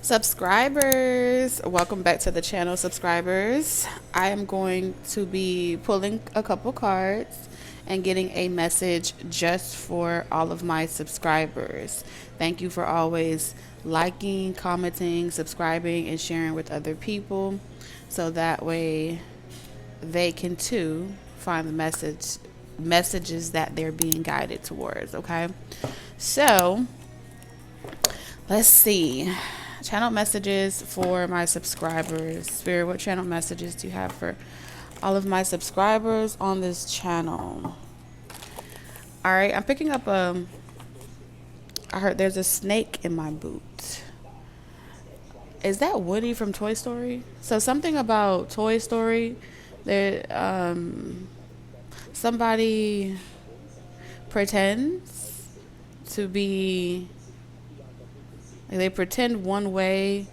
Subscribers, welcome back to the channel, subscribers. I am going to be pulling a couple cards and getting a message just for all of my subscribers. Thank you for always liking, commenting, subscribing, and sharing with other people, so that way they can too find the messages that they're being guided towards. Okay, so let's see. Channel messages for my subscribers. Spirit, what channel messages do you have for all of my subscribers on this channel? All right, I'm picking up I heard there's a snake in my boot. Is that Woody from Toy Story? So something about Toy Story, there somebody pretends to be, they pretend one way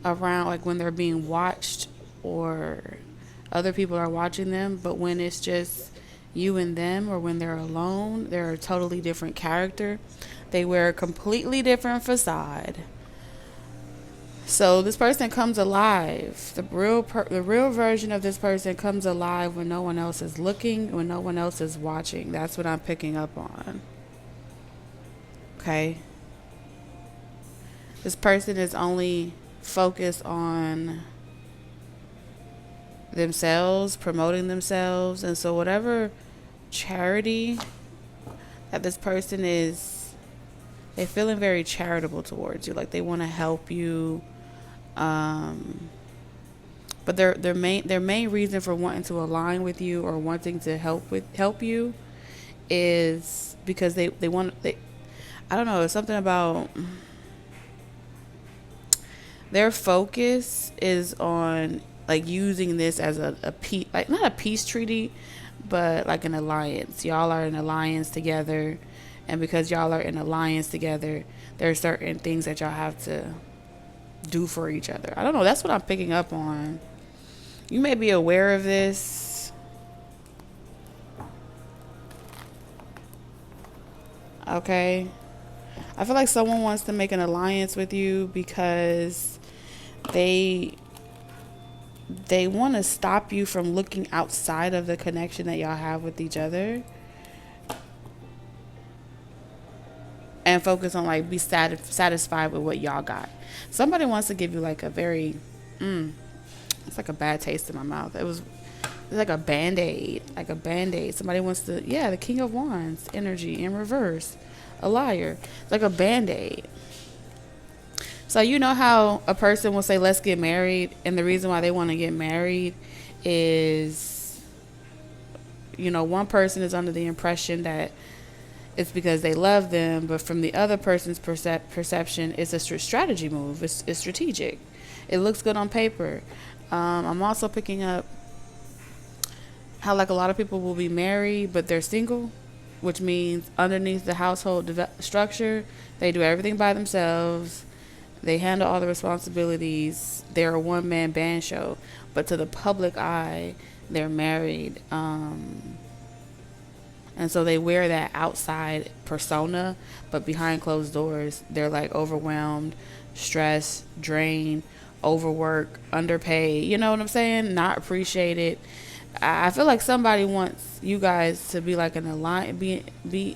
around, like when they're being watched or other people are watching them, but when it's just you and them, or when they're alone, they're a totally different character. They wear a completely different facade. So this person comes alive. The real version of this person comes alive when no one else is looking, when no one else is watching. That's what I'm picking up on. Okay. This person is only focused on themselves, promoting themselves. And so whatever charity that this person is, they're feeling very charitable towards you. Like they want to help you. But their main reason for wanting to align with you or wanting to help you is because they I don't know, it's something about their focus is on like using this as a peace, like not a peace treaty, but like an alliance. Y'all are in alliance together, and because y'all are in alliance together, there are certain things that y'all have to do for each other. I don't know, that's what I'm picking up on. You may be aware of this. Okay. I feel like someone wants to make an alliance with you because they want to stop you from looking outside of the connection that y'all have with each other, and focus on like be satisfied with what y'all got. Somebody wants to give you like a very it's like a bad taste in my mouth. It's like a band-aid, Somebody wants to, yeah, the King of Wands energy in reverse, a liar. It's like a band-aid. So you know how a person will say, let's get married, and the reason why they want to get married is, you know, one person is under the impression that it's because they love them, but from the other person's perception, it's a strategy move. It's strategic. It looks good on paper. I'm also picking up how like a lot of people will be married, but they're single, which means underneath the household structure, they do everything by themselves. They handle all the responsibilities. They're a one-man band show, but to the public eye, they're married. And so they wear that outside persona, but behind closed doors, they're like overwhelmed, stressed, drained, overworked, underpaid. You know what I'm saying? Not appreciated. I feel like somebody wants you guys to be like an alliance,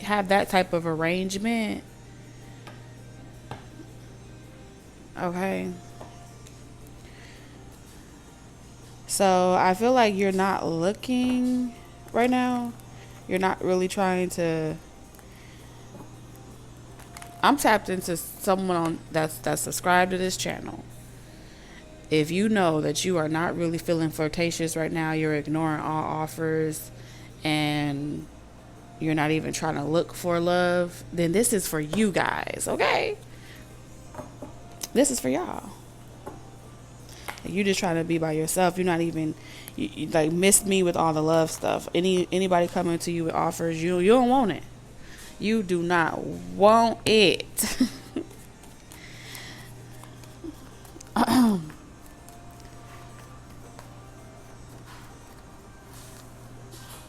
have that type of arrangement. Okay. So I feel like you're not looking right now. You're not really trying to. I'm tapped into someone that's subscribed to this channel. If you know that you are not really feeling flirtatious right now, you're ignoring all offers, and you're not even trying to look for love, then this is for you guys, okay? This is for y'all. You just trying to be by yourself. You're not even, you like missed me with all the love stuff. Anybody coming to you with offers, you don't want it. You do not want it.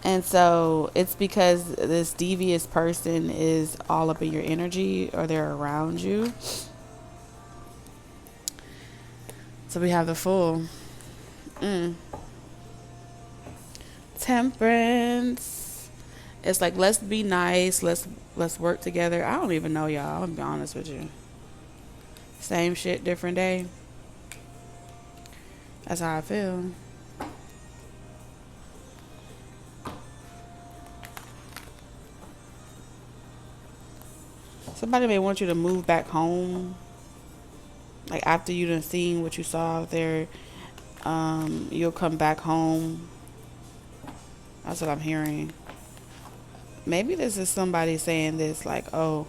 And so it's because this devious person is all up in your energy, or they're around you. So we have the full temperance. It's like, let's be nice. Let's work together. I don't even know y'all. I'm gonna be honest with you. Same shit, different day. That's how I feel. Somebody may want you to move back home. Like after you done seen what you saw out there, you'll come back home. That's what I'm hearing. Maybe this is somebody saying this like, oh,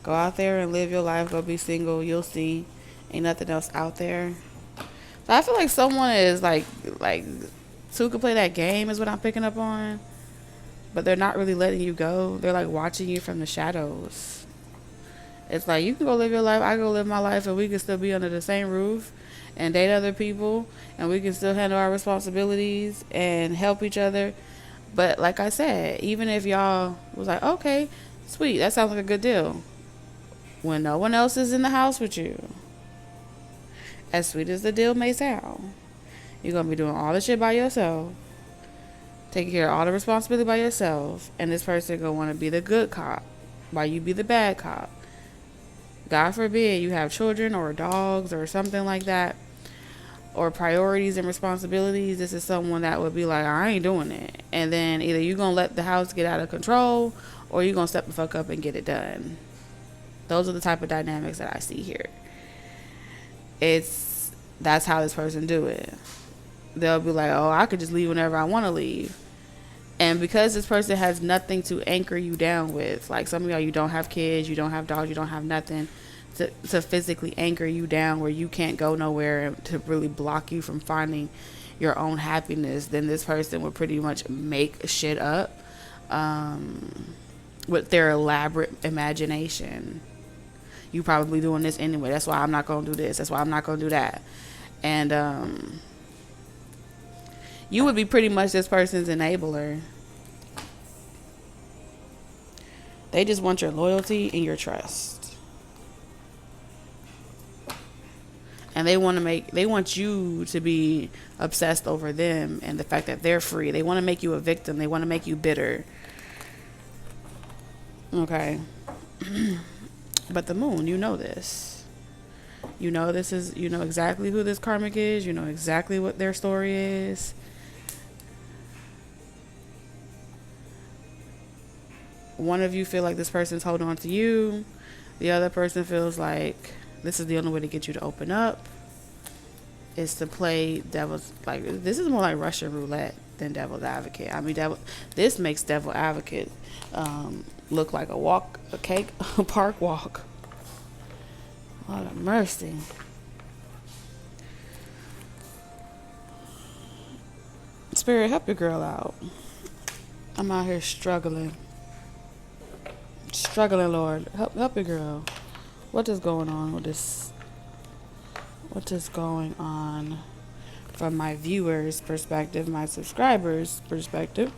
go out there and live your life, go be single, you'll see. Ain't nothing else out there. So I feel like someone is like two could play that game is what I'm picking up on. But they're not really letting you go. They're like watching you from the shadows. It's like you can go live your life, I go live my life, and we can still be under the same roof and date other people, and we can still handle our responsibilities and help each other. But like I said, even if y'all was like, okay, sweet, that sounds like a good deal. When no one else is in the house with you, as sweet as the deal may sound, you're going to be doing all the shit by yourself, taking care of all the responsibility by yourself, and this person going to want to be the good cop while you be the bad cop. God forbid you have children or dogs or something like that, or priorities and responsibilities. This is someone that would be like, I ain't doing it. And then either you're going to let the house get out of control, or you're going to step the fuck up and get it done. Those are the type of dynamics that I see here. That's how this person do it. They'll be like, oh, I could just leave whenever I want to leave. And because this person has nothing to anchor you down with, like some of y'all, you don't have kids, you don't have dogs, you don't have nothing to physically anchor you down where you can't go nowhere and to really block you from finding your own happiness, then this person would pretty much make shit up with their elaborate imagination. You probably doing this anyway. That's why I'm not going to do this. That's why I'm not going to do that. And you would be pretty much this person's enabler. They just want your loyalty and your trust. And they want you to be obsessed over them and the fact that they're free. They want to make you a victim. They want to make you bitter. Okay. But the moon, you know this. You know exactly who this karmic is. You know exactly what their story is. One of you feel like this person's holding on to you. The other person feels like this is the only way to get you to open up. Is to play devil's, like, this is more like Russian roulette than devil's advocate. I mean, this makes devil advocate look like a park walk. Lord of mercy. Spirit, help your girl out. I'm out here struggling, Lord. Help your girl. What is going on with this? What is going on from my viewers' perspective, my subscribers' perspective?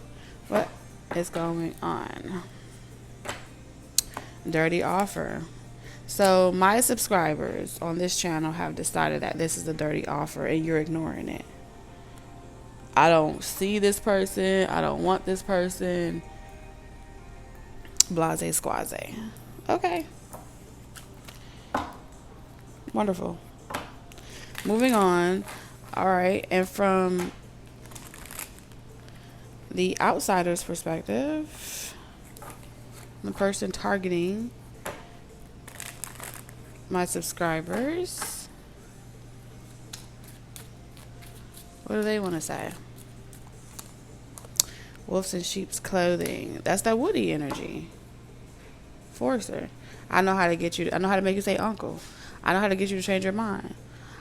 What is going on? Dirty offer. So my subscribers on this channel have decided that this is a dirty offer and you're ignoring it. I don't see this person. I don't want this person. Blase squaze. Okay. Wonderful. Moving on. All right. And from the outsider's perspective, the person targeting my subscribers, what do they want to say? Wolves in sheep's clothing. That's that Woody energy. Forcer. I know how to get you. I know how to make you say uncle. I know how to get you to change your mind.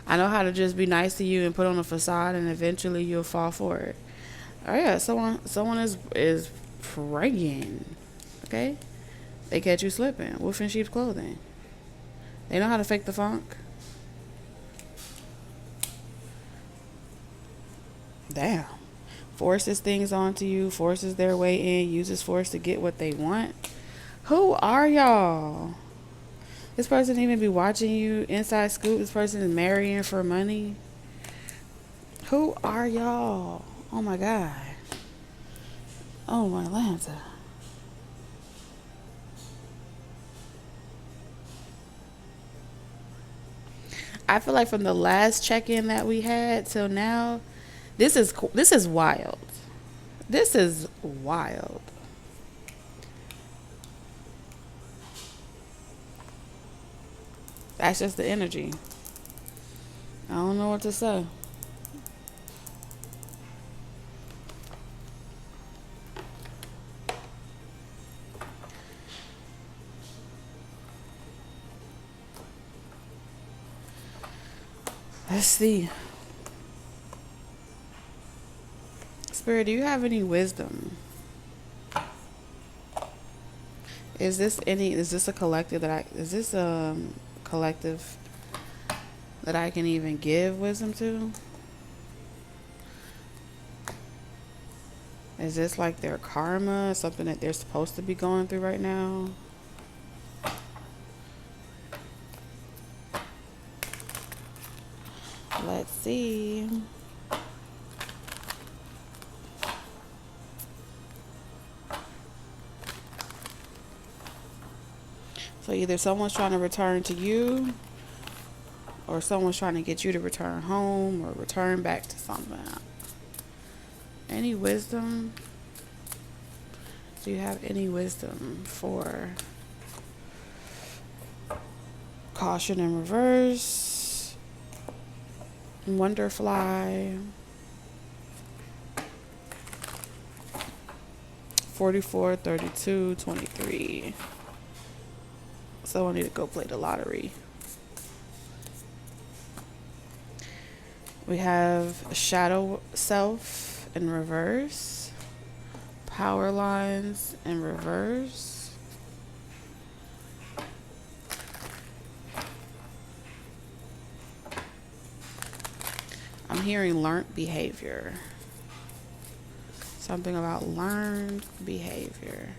I know how to just be nice to you and put on a facade, and eventually you'll fall for it. Oh yeah, someone is praying. Okay, they catch you slipping. Wolf in sheep's clothing. They know how to fake the funk. Damn. Forces things onto you, forces their way in, uses force to get what they want. Who are y'all? This person even be watching you inside scoop. This person is marrying for money. Who are y'all? Oh my God. Oh my Lanta. I feel like from the last check-in that we had till now, this is wild. This is wild. That's just the energy. I don't know what to say. Let's see. Spirit, do you have any wisdom? Is this a collective collective that I can even give wisdom to? Is this like their karma, something that they're supposed to be going through right now? Let's see. So either someone's trying to return to you, or someone's trying to get you to return home or return back to something. Any wisdom? Do you have any wisdom for caution in reverse? Wonderfly. 44, 32, 23. So I need to go play the lottery. We have shadow self in reverse. Power lines in reverse. I'm hearing learned behavior. Something about learned behavior.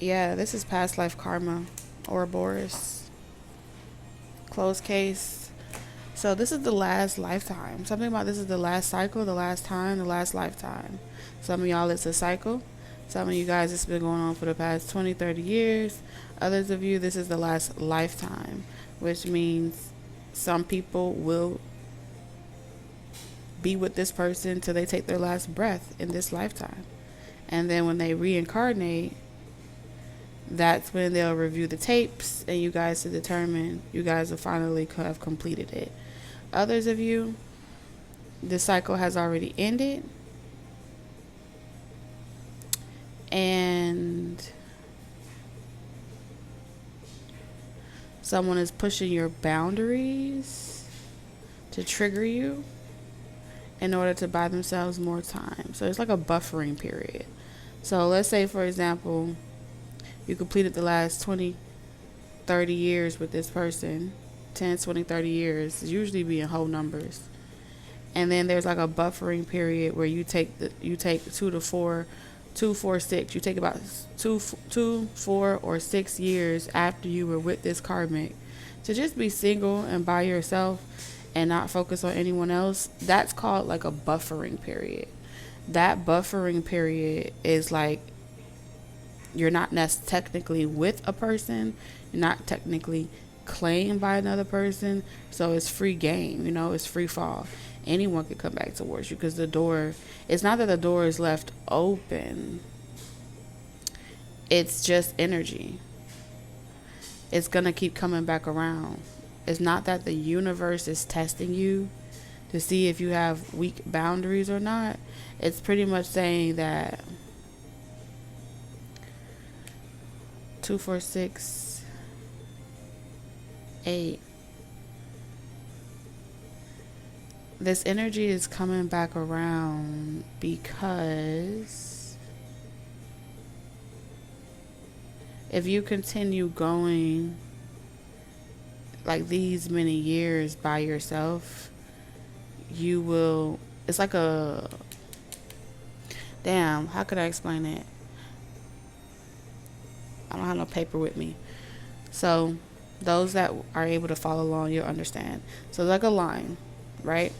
Yeah, this is past life karma, Ouroboros. Closed case. So this is the last lifetime. Something about this is the last cycle, the last time, the last lifetime. Some of y'all, it's a cycle. Some of you guys, it's been going on for the past 20, 30 years. Others of you, this is the last lifetime, which means some people will be with this person till they take their last breath in this lifetime. And then when they reincarnate, that's when they'll review the tapes and you guys to determine you guys will finally have completed it. Others of you, the cycle has already ended and someone is pushing your boundaries to trigger you in order to buy themselves more time. So it's like a buffering period. So let's say, for example, you completed the last 20, 30 years with this person. 10, 20, 30 years. Usually be in whole numbers. And then there's like a buffering period where you take 2 to 4, 6. You take about 2, 4, or 6 years after you were with this karmic to just be single and by yourself and not focus on anyone else. That's called like a buffering period. That buffering period is like you're not technically with a person. You're not technically claimed by another person. So it's free game, it's free fall. Anyone could come back towards you because it's not that the door is left open. It's just energy. It's going to keep coming back around. It's not that the universe is testing you to see if you have weak boundaries or not. It's pretty much saying that 2, 4, 6, 8. This energy is coming back around because if you continue going like these many years by yourself, you will, it's like how could I explain it? I don't have no paper with me. So those that are able to follow along, you'll understand. So like a line, right?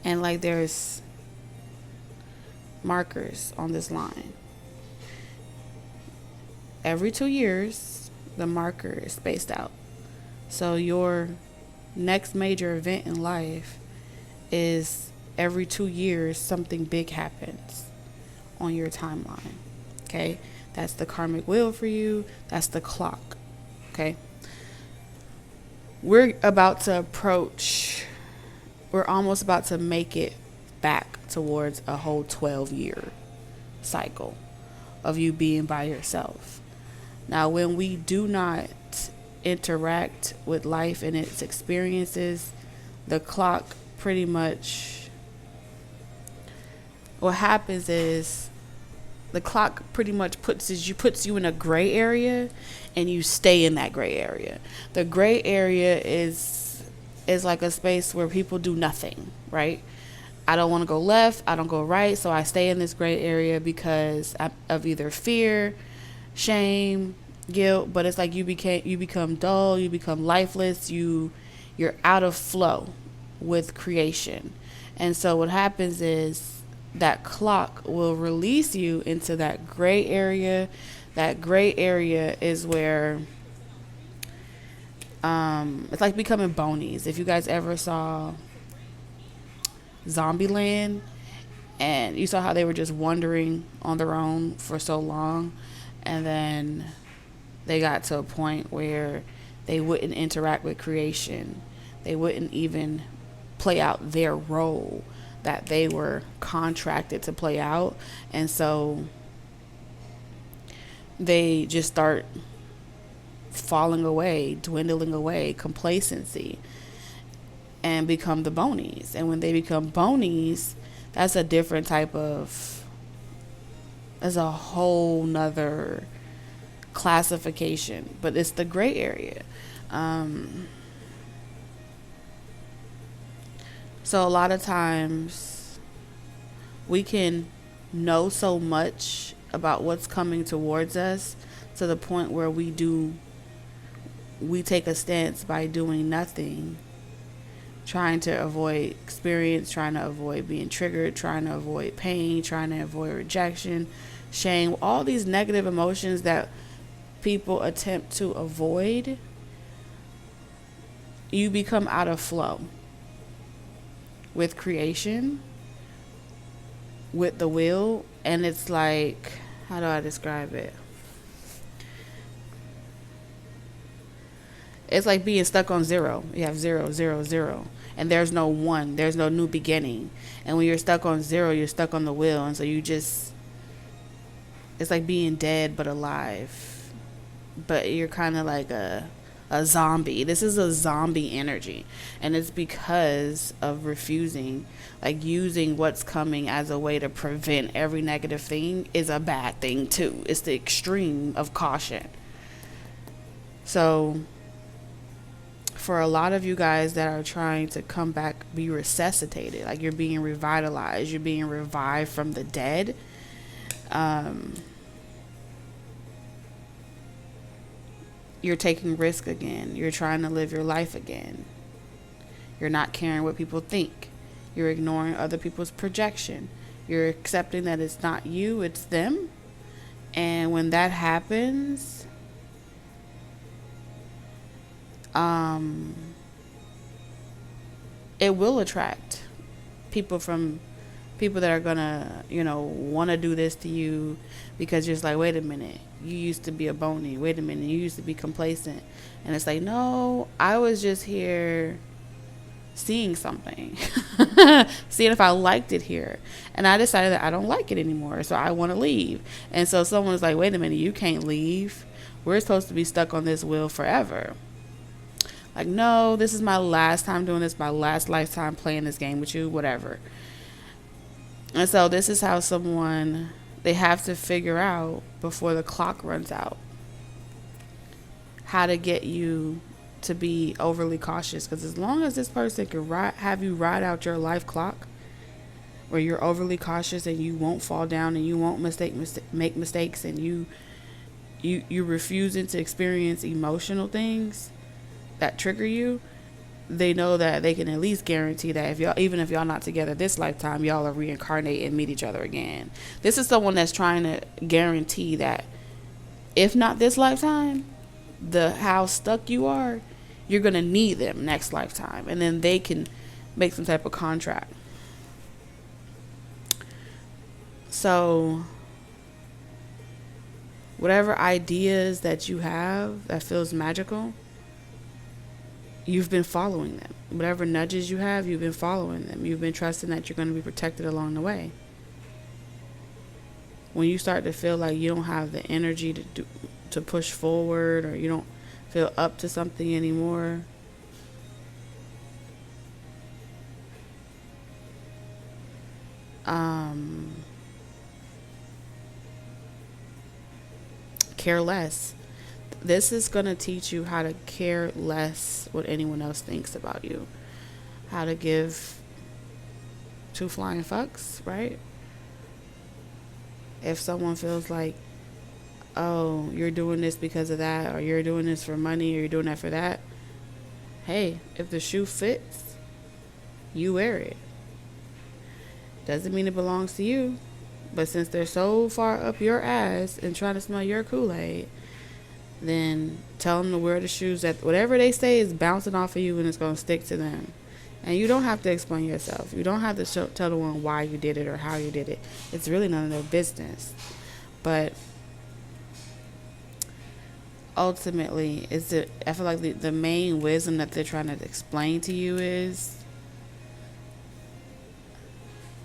And like there's markers on this line. Every 2 years, the marker is spaced out. So your next major event in life is every 2 years, something big happens on your timeline. Okay? That's the karmic wheel for you. That's the clock. Okay? We're almost about to make it back towards a whole 12-year cycle of you being by yourself. Now, when we do not interact with life and its experiences, the clock pretty much, what happens is the clock pretty much puts you in a gray area, and you stay in that gray area. The gray area is like a space where people do nothing, right? I don't want to go left, I don't go right, so I stay in this gray area because of either fear, shame, guilt. But it's like you become dull, you become lifeless, you're out of flow with creation. And so what happens is that clock will release you into that gray area. That gray area is where it's like becoming bonies. If you guys ever saw Zombieland, and you saw how they were just wandering on their own for so long, and then they got to a point where they wouldn't interact with creation. They wouldn't even play out their role that they were contracted to play out. And so they just start falling away, dwindling away, complacency, and become the bonies. And when they become bonies, that's a different type of, that's a whole nother classification, but it's the gray area. So a lot of times we can know so much about what's coming towards us to the point where we take a stance by doing nothing, trying to avoid experience, trying to avoid being triggered, trying to avoid pain, trying to avoid rejection, shame, all these negative emotions that people attempt to avoid. You become out of flow with creation, with the will. And it's like, how do I describe it? It's like being stuck on zero. You have 0, 0, 0, and there's no one. There's no new beginning. And when you're stuck on zero, you're stuck on the wheel. And so it's like being dead but alive. But you're kind of like a zombie. This is a zombie energy. And it's because of refusing, like using what's coming as a way to prevent every negative thing is a bad thing too. It's the extreme of caution. So for a lot of you guys that are trying to come back, be resuscitated, like you're being revitalized, you're being revived from the dead, you're taking risk again. You're trying to live your life again. You're not caring what people think. You're ignoring other people's projection. You're accepting that it's not you, it's them. And when that happens, it will attract people that are gonna, want to do this to you, because you're just like, wait a minute, you used to be a bony. Wait a minute, you used to be complacent. And it's like, no, I was just here seeing something, seeing if I liked it here. And I decided that I don't like it anymore, so I want to leave. And so someone's like, wait a minute, you can't leave. We're supposed to be stuck on this wheel forever. Like, no, this is my last time doing this, my last lifetime playing this game with you, whatever. And so this is how they have to figure out before the clock runs out how to get you to be overly cautious. Because as long as this person can have you ride out your life clock where you're overly cautious and you won't fall down and you won't make mistakes and you refusing to experience emotional things that trigger you, they know that they can at least guarantee that if y'all, even if y'all not together this lifetime, y'all will reincarnate and meet each other again. This is someone that's trying to guarantee that if not this lifetime, the how stuck you are, you're gonna need them next lifetime, and then they can make some type of contract. So whatever ideas that you have that feels magical, you've been following them. Whatever nudges you have, you've been following them. You've been trusting that you're going to be protected along the way. When you start to feel like you don't have the energy to push forward, or you don't feel up to something anymore, care less. This is going to teach you how to care less what anyone else thinks about you. How to give two flying fucks, right? If someone feels like, oh, you're doing this because of that, or you're doing this for money, or you're doing that for that, hey, if the shoe fits, you wear it. Doesn't mean it belongs to you. But since they're so far up your ass and trying to smell your Kool-Aid, then tell them to wear the shoes that whatever they say is bouncing off of you and it's going to stick to them. And you don't have to explain yourself. You don't have to tell the one why you did it or how you did it. It's really none of their business. But ultimately, I feel like the main wisdom that they're trying to explain to you is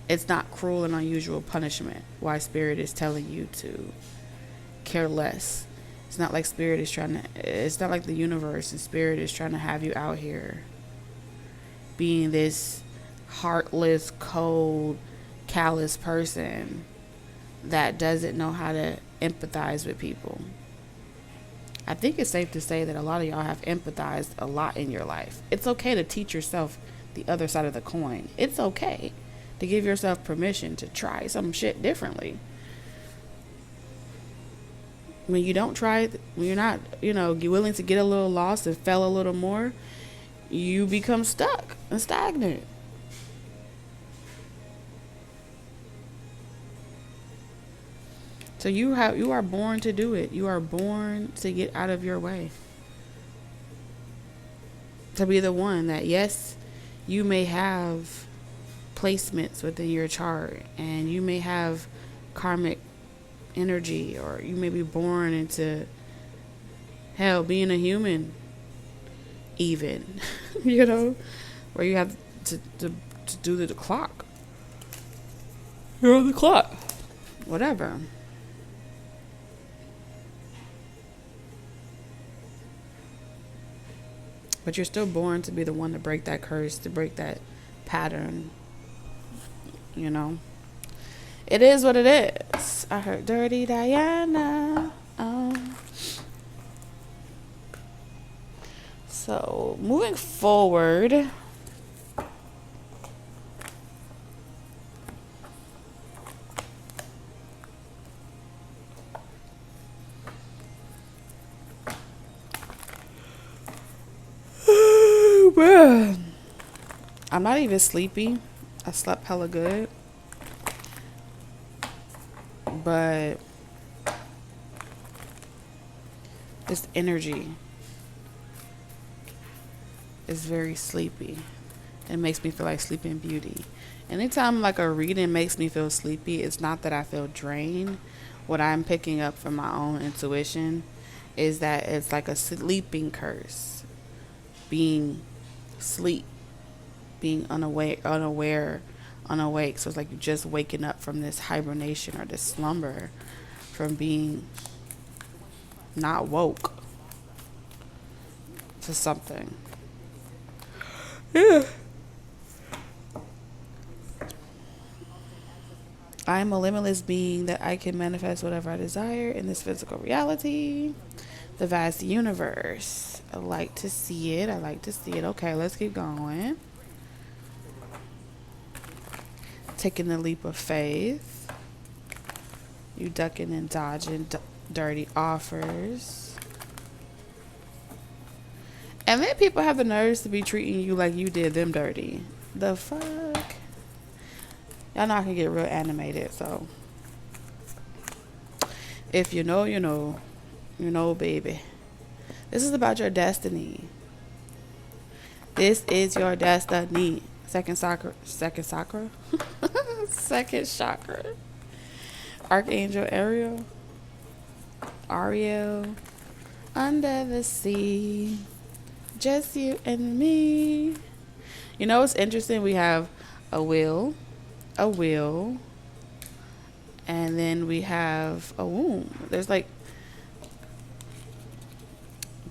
it's not cruel and unusual punishment why Spirit is telling you to care less. It's not like Spirit is it's not like the universe and Spirit is trying to have you out here being this heartless, cold, callous person that doesn't know how to empathize with people. I think it's safe to say that a lot of y'all have empathized a lot in your life. It's okay to teach yourself the other side of the coin. It's okay to give yourself permission to try some shit differently. When you don't try it, when you're not, you're willing to get a little lost and fail a little more, you become stuck and stagnant. So you are born to do it. You are born to get out of your way. To be the one that, yes, you may have placements within your chart, and you may have karmic energy, or you may be born into being a human, even where you have to do the clock. You're on the clock, whatever. But you're still born to be the one to break that curse, to break that pattern. It is what it is. I heard Dirty Diana. So moving forward, I'm not even sleepy. I slept hella good. But this energy is very sleepy. It makes me feel like Sleeping Beauty. Anytime like a reading makes me feel sleepy, it's not that I feel drained. What I'm picking up from my own intuition is that it's like a sleeping curse. Being asleep, being unawake. So it's like you're just waking up from this hibernation or this slumber, from being not woke to something. Yeah. I am a limitless being that I can manifest whatever I desire in this physical reality, the vast universe. I like to see it. Okay, let's keep going. Taking the leap of faith. You ducking and dodging, dirty offers. And then people have the nerves to be treating you like you did them dirty. The fuck? Y'all know I can get real animated, so if you know, you know. You know, baby. This is about your destiny. This is your destiny. Second chakra. Second chakra. Archangel Ariel. Under the sea. Just you and me. You know what's interesting? We have a will, and then we have a womb. There's like,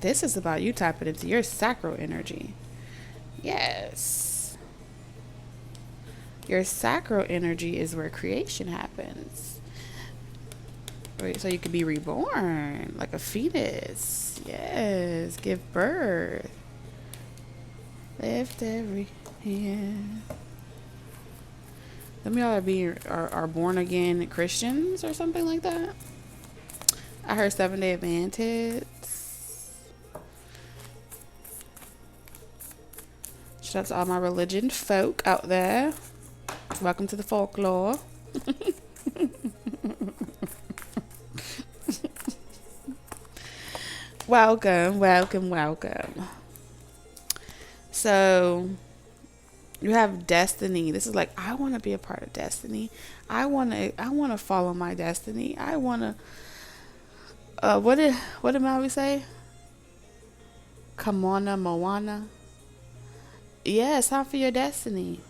this is about you tapping into your sacral energy. Yes. Your sacral energy is where creation happens. So you can be reborn like a fetus. Yes. Give birth. Lift every hand. Some of y'all are born again Christians or something like that. I heard 7-Day Adventists. Shout out to all my religion folk out there. Welcome to the folklore. Welcome. So you have destiny. This is like, I want to be a part of destiny. I want to follow my destiny. I want to what did Maui say? Kamona Moana. Yeah, it's time for your destiny.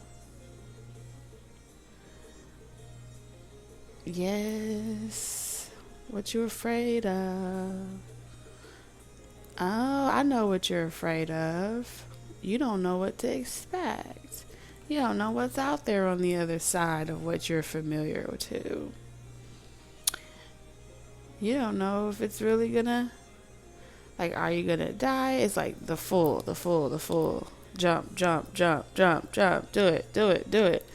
Yes. What you afraid of? Oh, I know what you're afraid of. You don't know what to expect. You don't know what's out there on the other side of what you're familiar to. You don't know if it's really gonna, like, are you gonna die? It's like the full. Jump. Do it.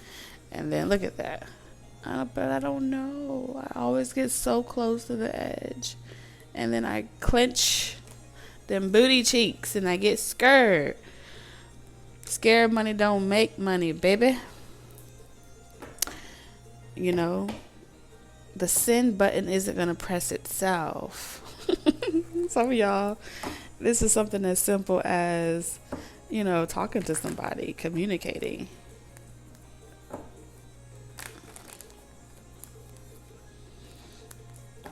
And then look at that. But I don't know. I always get so close to the edge. And then I clench them booty cheeks and I get scared. Scared money don't make money, baby. You know, the send button isn't going to press itself. Some of y'all, this is something as simple as, you know, talking to somebody, communicating.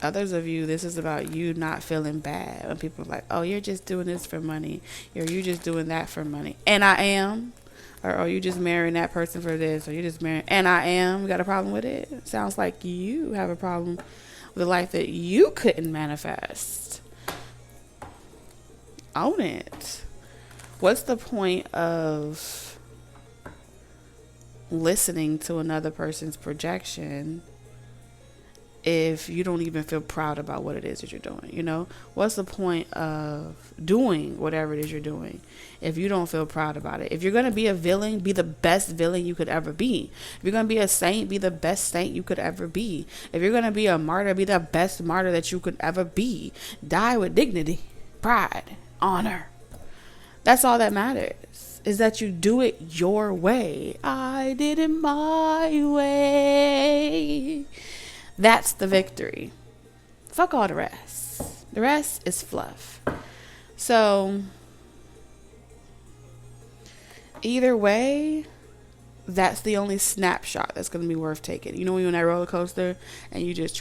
Others of you, this is about you not feeling bad when people are like, oh, you're just doing this for money, or you're just doing that for money, and I am, or oh, you just marrying that person for this, or you just marrying, and I am. You got a problem with it? Sounds like you have a problem with the life that you couldn't manifest. Own it. What's the point of listening to another person's projection if you don't even feel proud about what it is that you're doing? You know, what's the point of doing whatever it is you're doing if you don't feel proud about it? If you're going to be a villain, be the best villain you could ever be. If you're going to be a saint, be the best saint you could ever be. If you're going to be a martyr, be the best martyr that you could ever be. Die with dignity, pride, honor. That's all that matters, is that you do it your way. I did it my way. That's the victory. Fuck all the rest. The rest is fluff. So, either way, that's the only snapshot that's going to be worth taking. You know, when you're on that roller coaster and you just,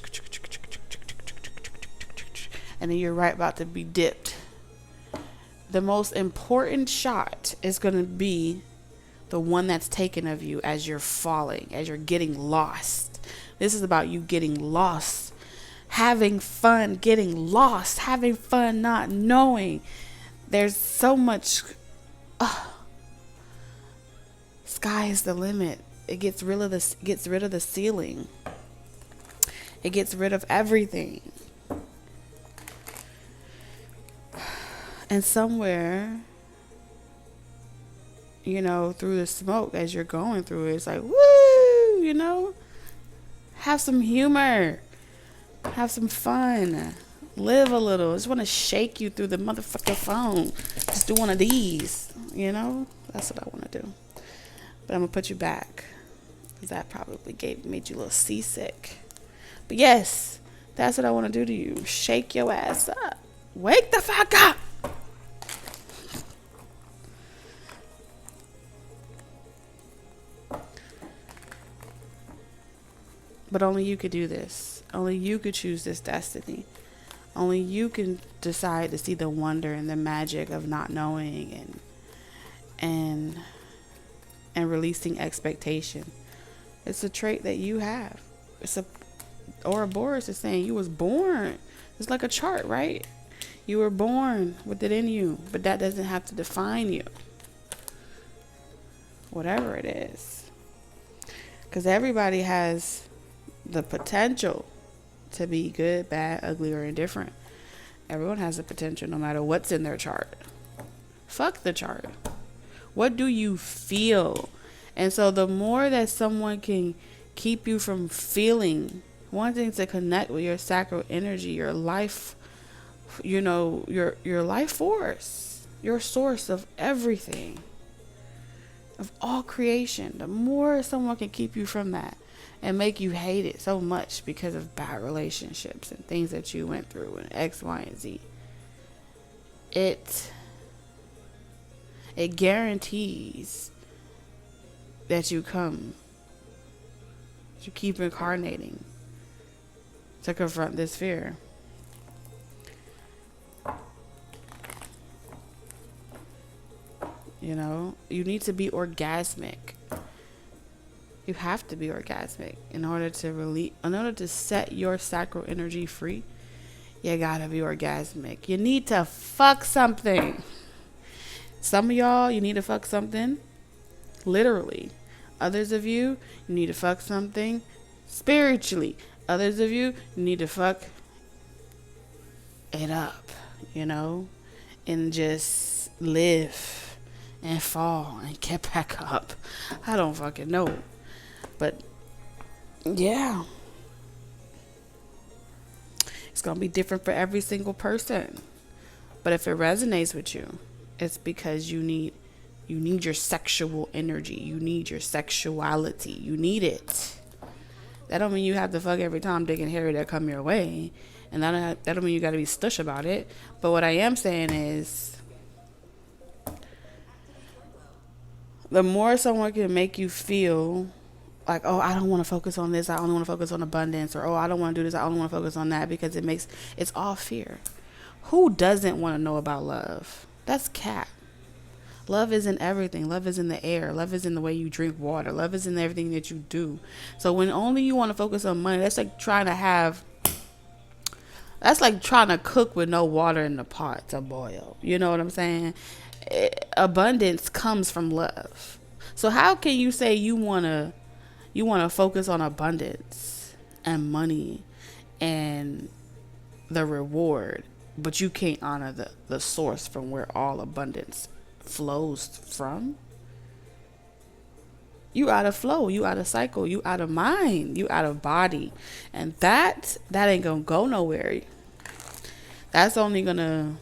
and then you're right about to be dipped. The most important shot is going to be the one that's taken of you as you're falling, as you're getting lost. This is about you getting lost, having fun, getting lost, having fun, not knowing. There's so much. Sky is the limit. It gets rid of the ceiling. It gets rid of everything. And somewhere, you know, through the smoke as you're going through it, it's like, woo, you know. Have some humor. Have some fun. Live a little. I just want to shake you through the motherfucking phone. Just do one of these. You know? That's what I want to do. But I'm going to put you back. Because that probably made you a little seasick. But yes, that's what I want to do to you. Shake your ass up. Wake the fuck up. But only you could do this. Only you could choose this destiny. Only you can decide to see the wonder and the magic of not knowing and releasing expectation. It's a trait that you have. Ouroboros is saying you was born. It's like a chart, right? You were born with it in you, but that doesn't have to define you. Whatever it is. Because everybody has the potential to be good, bad, ugly, or indifferent. Everyone has the potential no matter what's in their chart. Fuck the chart. What do you feel? And so the more that someone can keep you from feeling, wanting to connect with your sacral energy, your life, you know, your life force, your source of everything, of all creation, the more someone can keep you from that and make you hate it so much because of bad relationships and things that you went through and X, Y, and Z. It guarantees that you keep incarnating to confront this fear. You know, you need to be orgasmic. You have to be orgasmic in order to set your sacral energy free. You gotta be orgasmic. You need to fuck something. Some of y'all, you need to fuck something literally. Others of you, you need to fuck something spiritually. Others of you, you need to fuck it up, you know, and just live and fall and get back up. I don't fucking know. But yeah, it's going to be different for every single person. But if it resonates with you, it's because you need your sexual energy. You need your sexuality. You need it. That don't mean you have to fuck every Tom, Dick, and Harry that come your way. And that don't mean you got to be stush about it. But what I am saying is, the more someone can make you feel like, oh, I don't want to focus on this, I only want to focus on abundance, or oh, I don't want to do this, I only want to focus on that, because it's all fear. Who doesn't want to know about love? That's cap. Love is in everything. Love is in the air. Love is in the way you drink water. Love is in everything that you do. So when only you want to focus on money, that's like trying to cook with no water in the pot to boil. You know what I'm saying? Abundance comes from love. So how can you say you want to focus on abundance and money and the reward, but you can't honor the source from where all abundance flows from? You out of flow, you out of cycle, you out of mind, you out of body. And that ain't gonna go nowhere. That's only gonna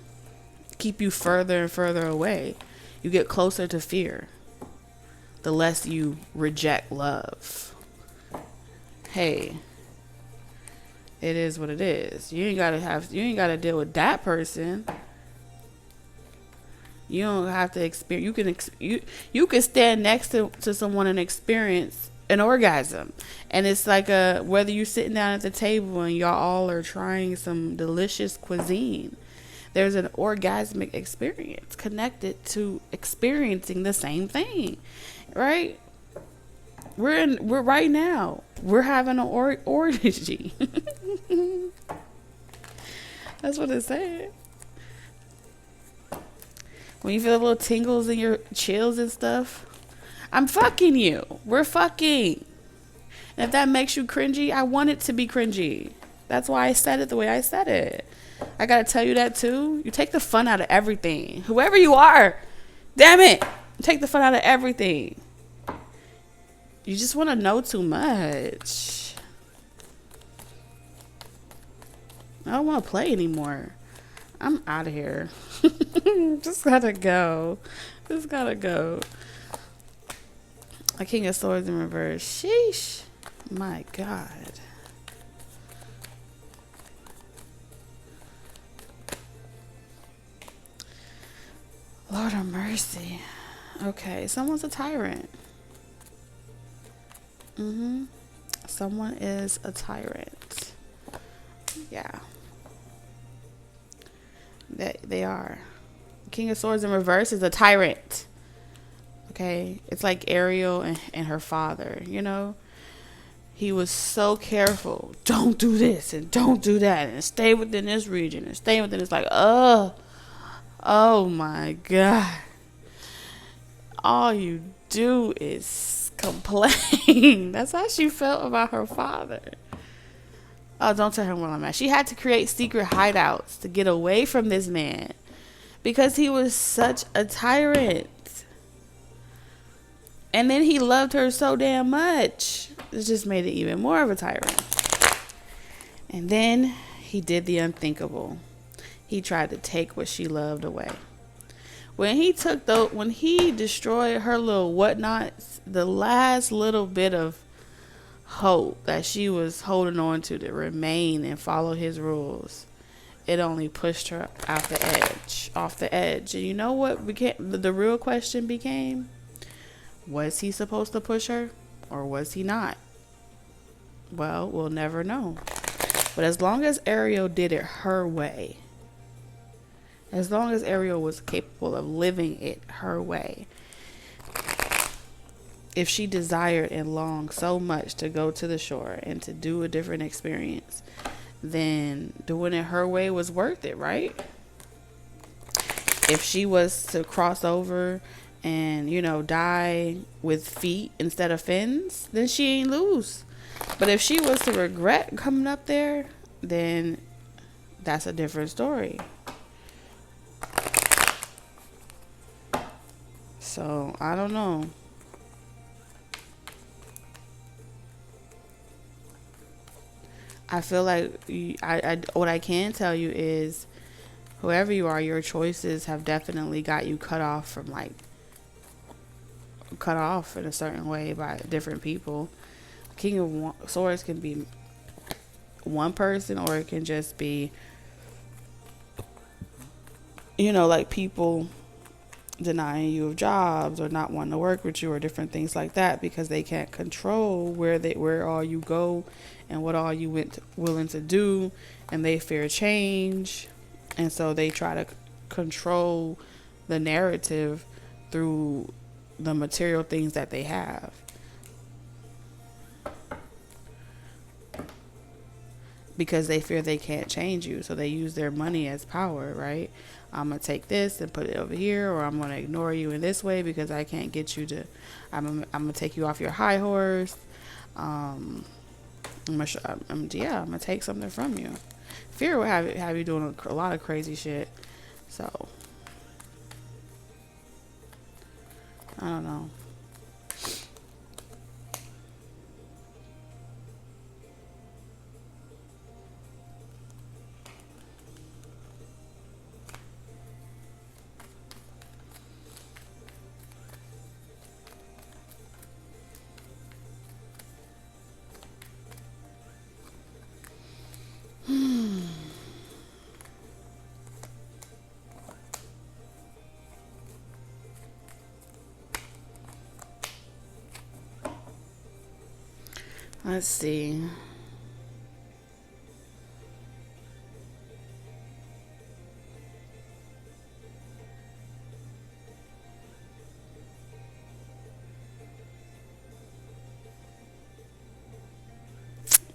keep you further and further away. You get closer to fear the less you reject love. Hey, it is what it is. You ain't gotta deal with that person. You don't have to experience. You can stand next to someone and experience an orgasm, and it's like whether you're sitting down at the table and y'all all are trying some delicious cuisine. There's an orgasmic experience connected to experiencing the same thing, right? We're right now. We're having an orgy. That's what it said. When you feel little tingles in your chills and stuff, I'm fucking you. We're fucking. And if that makes you cringy, I want it to be cringy. That's why I said it the way I said it. I gotta tell you that too. You take the fun out of everything. Whoever you are, damn it, take the fun out of everything. You just want to know too much. I don't want to play anymore. I'm out of here. Just gotta go. Just gotta go. A King of Swords in reverse. Sheesh. My God. Lord of mercy. Okay, someone's a tyrant. Someone is a tyrant. Yeah. They are. King of Swords in reverse is a tyrant. Okay? It's like Ariel and her father, you know? He was so careful. Don't do this and don't do that and stay within this region and stay within. It's like, oh my God. All you do is complain. That's how she felt about her father. Oh, don't tell him where I'm at. She had to create secret hideouts to get away from this man because he was such a tyrant. And then he loved her so damn much. It just made it even more of a tyrant. And then he did the unthinkable. He tried to take what she loved away. When he destroyed her little whatnots, the last little bit of hope that she was holding on to remain and follow his rules, it only pushed her off the edge. And you know what became the real question became? Was he supposed to push her or was he not? Well, we'll never know. But as long as Ariel did it her way, as long as Ariel was capable of living it her way, if she desired and longed so much to go to the shore and to do a different experience, then doing it her way was worth it, right? If she was to cross over and, die with feet instead of fins, then she ain't lose. But if she was to regret coming up there, then that's a different story. So, I don't know. I feel like what I can tell you is whoever you are, your choices have definitely got you cut off in a certain way by different people. King of Swords can be one person, or it can just be, like people denying you of jobs or not wanting to work with you or different things like that because they can't control where all you go and what all you willing to do, and they fear change, and so they try to control the narrative through the material things that they have. Because they fear they can't change you. So they use their money as power, right? I'm going to take this and put it over here, or I'm going to ignore you in this way because I can't get you to, I'm going to take you off your high horse. I'm going to take something from you. Fear will have you doing a lot of crazy shit. So, I don't know. Let's see.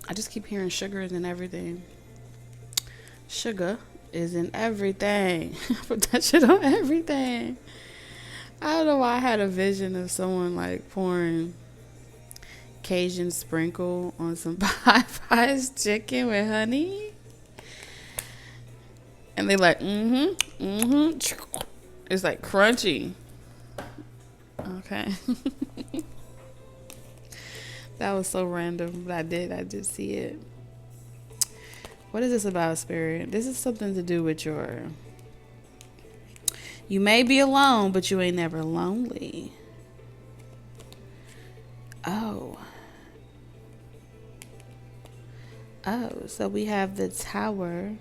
I just keep hearing sugar is in everything. Sugar is in everything. Put that shit on everything. I don't know why I had a vision of someone like pouring Cajun sprinkle on some Popeye's chicken with honey. And they like, It's like crunchy. Okay. That was so random, but I did see it. What is this about, Spirit? This is something to do with you may be alone, but you ain't never lonely. Oh. So we have the Tower.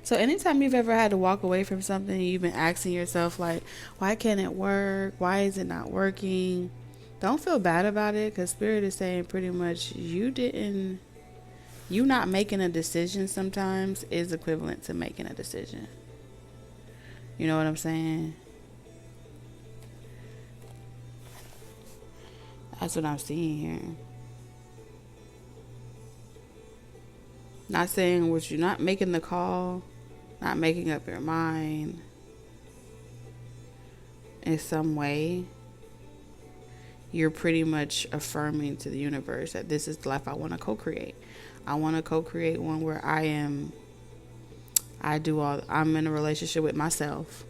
So anytime you've ever had to walk away from something, you've been asking yourself, like, why can't it work? Why is it not working? Don't feel bad about it, because Spirit is saying pretty much you not making a decision sometimes is equivalent to making a decision. You know what I'm saying? That's what I'm seeing here. Not saying what you're not making the call, not making up your mind in some way. You're pretty much affirming to the universe that this is the life I want to co-create. I want to co-create one where I'm in a relationship with myself.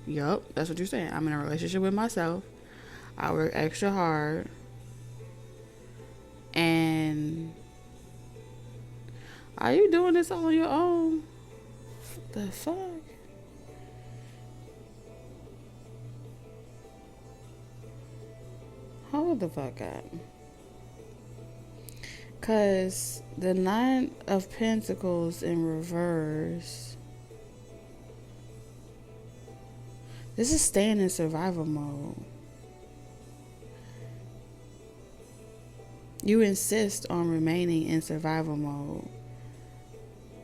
Yup, that's what you're saying. I'm in a relationship with myself. I work extra hard. And are you doing this all on your own? What the fuck? Hold the fuck up. Because the Nine of Pentacles in reverse. This is staying in survival mode. You insist on remaining in survival mode.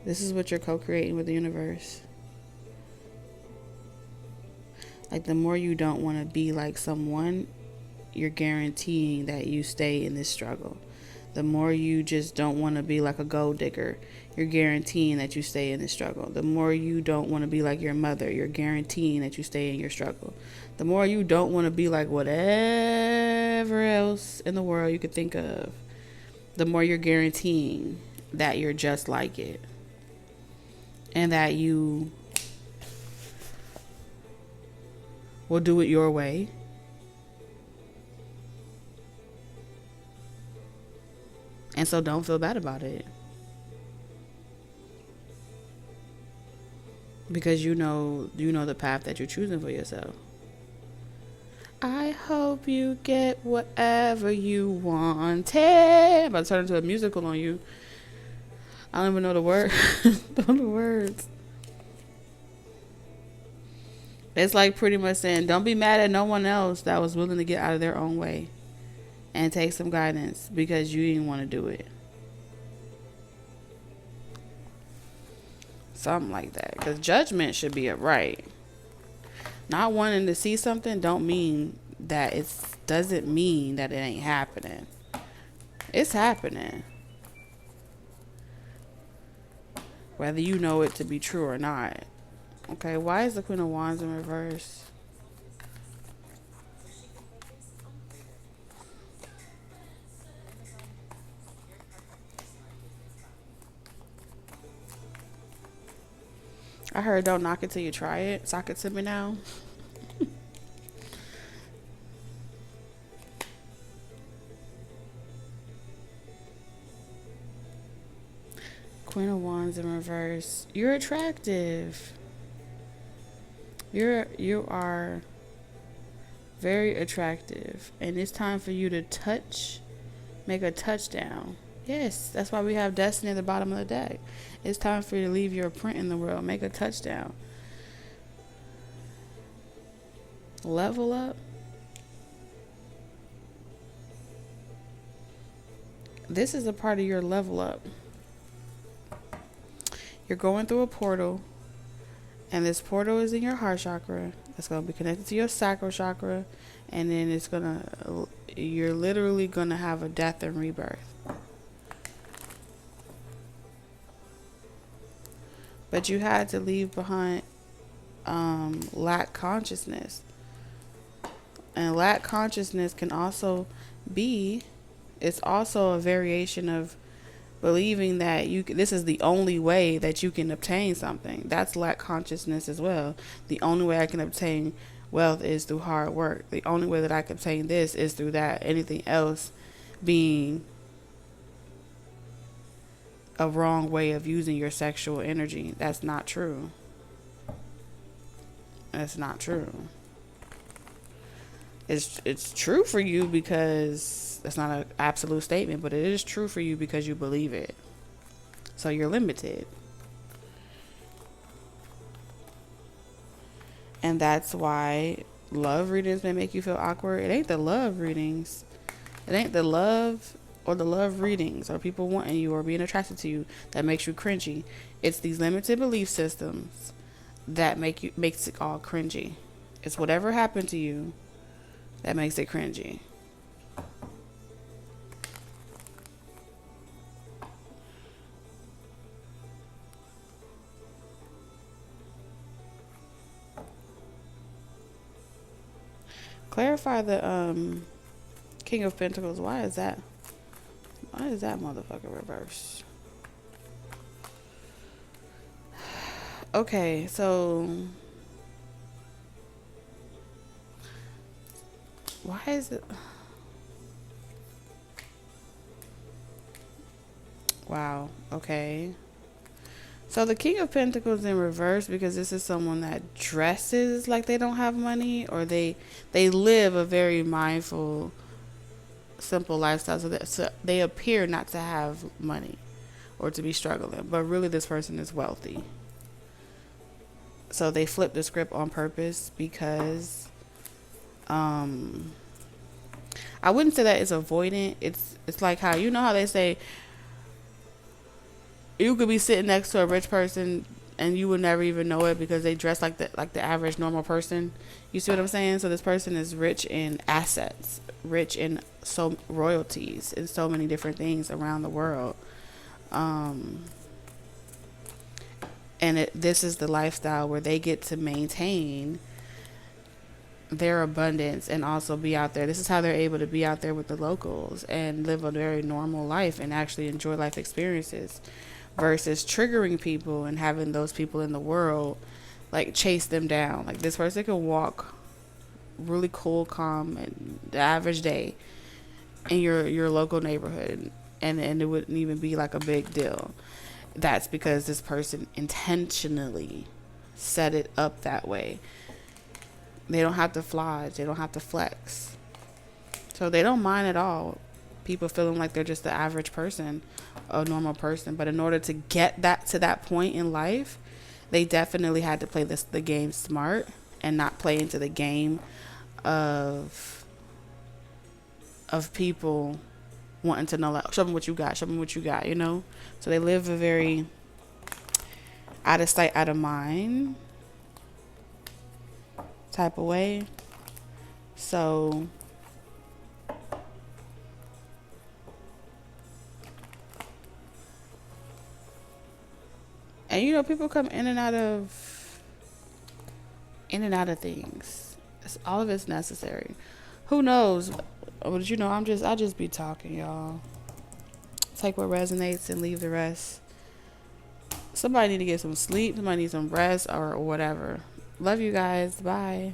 This is what you're co-creating with the universe. Like, the more you don't want to be like someone, you're guaranteeing that you stay in this struggle. The more you just don't want to be like a gold digger, you're guaranteeing that you stay in this struggle. The more you don't want to be like your mother, you're guaranteeing that you stay in your struggle. The more you don't want to be like whatever else in the world you could think of, the more you're guaranteeing that you're just like it. And that you will do it your way. And so don't feel bad about it. Because you know the path that you're choosing for yourself. I hope you get whatever you want. I'm about to turn into a musical on you. I don't even know the word. Don't know the words. It's like pretty much saying, don't be mad at no one else that was willing to get out of their own way and take some guidance because you didn't want to do it. Something like that. Because judgment should be a right. Not wanting to see something doesn't mean that it ain't happening. It's happening. Whether you know it to be true or not. Okay, why is the Queen of Wands in reverse? I heard don't knock it till you try it. Sock it to me now. Queen of Wands in reverse. You're attractive. You are very attractive. And it's time for you to make a touchdown. Yes, that's why we have Destiny at the bottom of the deck. It's time for you to leave your print in the world. Make a touchdown. Level up. This is a part of your level up. You're going through a portal. And this portal is in your heart chakra. It's going to be connected to your sacral chakra. And then you're literally going to have a death and rebirth. But you had to leave behind lack consciousness. And lack consciousness can also it's also a variation of believing that this is the only way that you can obtain something. That's lack consciousness as well. The only way I can obtain wealth is through hard work. The only way that I can obtain this is through that. Anything else being a wrong way of using your sexual energy. That's not true. That's not true. It's true for you because that's not an absolute statement, but it is true for you because you believe it. So you're limited. And that's why love readings may make you feel awkward. It ain't the love readings. It ain't the love or the love readings or people wanting you or being attracted to you that makes you cringy. It's these limited belief systems that makes it all cringy. It's whatever happened to you that makes it cringy. Clarify the King of Pentacles. Why is that motherfucker reversed? Okay, so why is it? Wow. Okay. So the King of Pentacles in reverse because this is someone that dresses like they don't have money, or they live a very mindful, simple lifestyle, so they appear not to have money or to be struggling, but really this person is wealthy. So they flip the script on purpose because I wouldn't say that it's avoidant. It's like how, you know how they say you could be sitting next to a rich person and you would never even know it because they dress like the average normal person. You see what I'm saying? So this person is rich in assets, rich in so royalties and so many different things around the world. And this is the lifestyle where they get to maintain their abundance and also be out there. This is how they're able to be out there with the locals and live a very normal life and actually enjoy life experiences versus triggering people and having those people in the world like chase them down. Like this person can walk really cool, calm, and the average day in your local neighborhood and it wouldn't even be like a big deal. That's because this person intentionally set it up that way. They don't have to fly. They don't have to flex. So they don't mind at all people feeling like they're just the average person, a normal person. But in order to get that to that point in life, they definitely had to play the game smart and not play into the game of people wanting to know, like, show me what you got, you know? So they live a very out of sight, out of mind type of way. So and you know, people come in and out of things. All of it's necessary. Who knows? But you know, I just be talking, y'all. Take what resonates and leave the rest. Somebody need to get some sleep. Somebody needs some rest or whatever. Love you guys. Bye.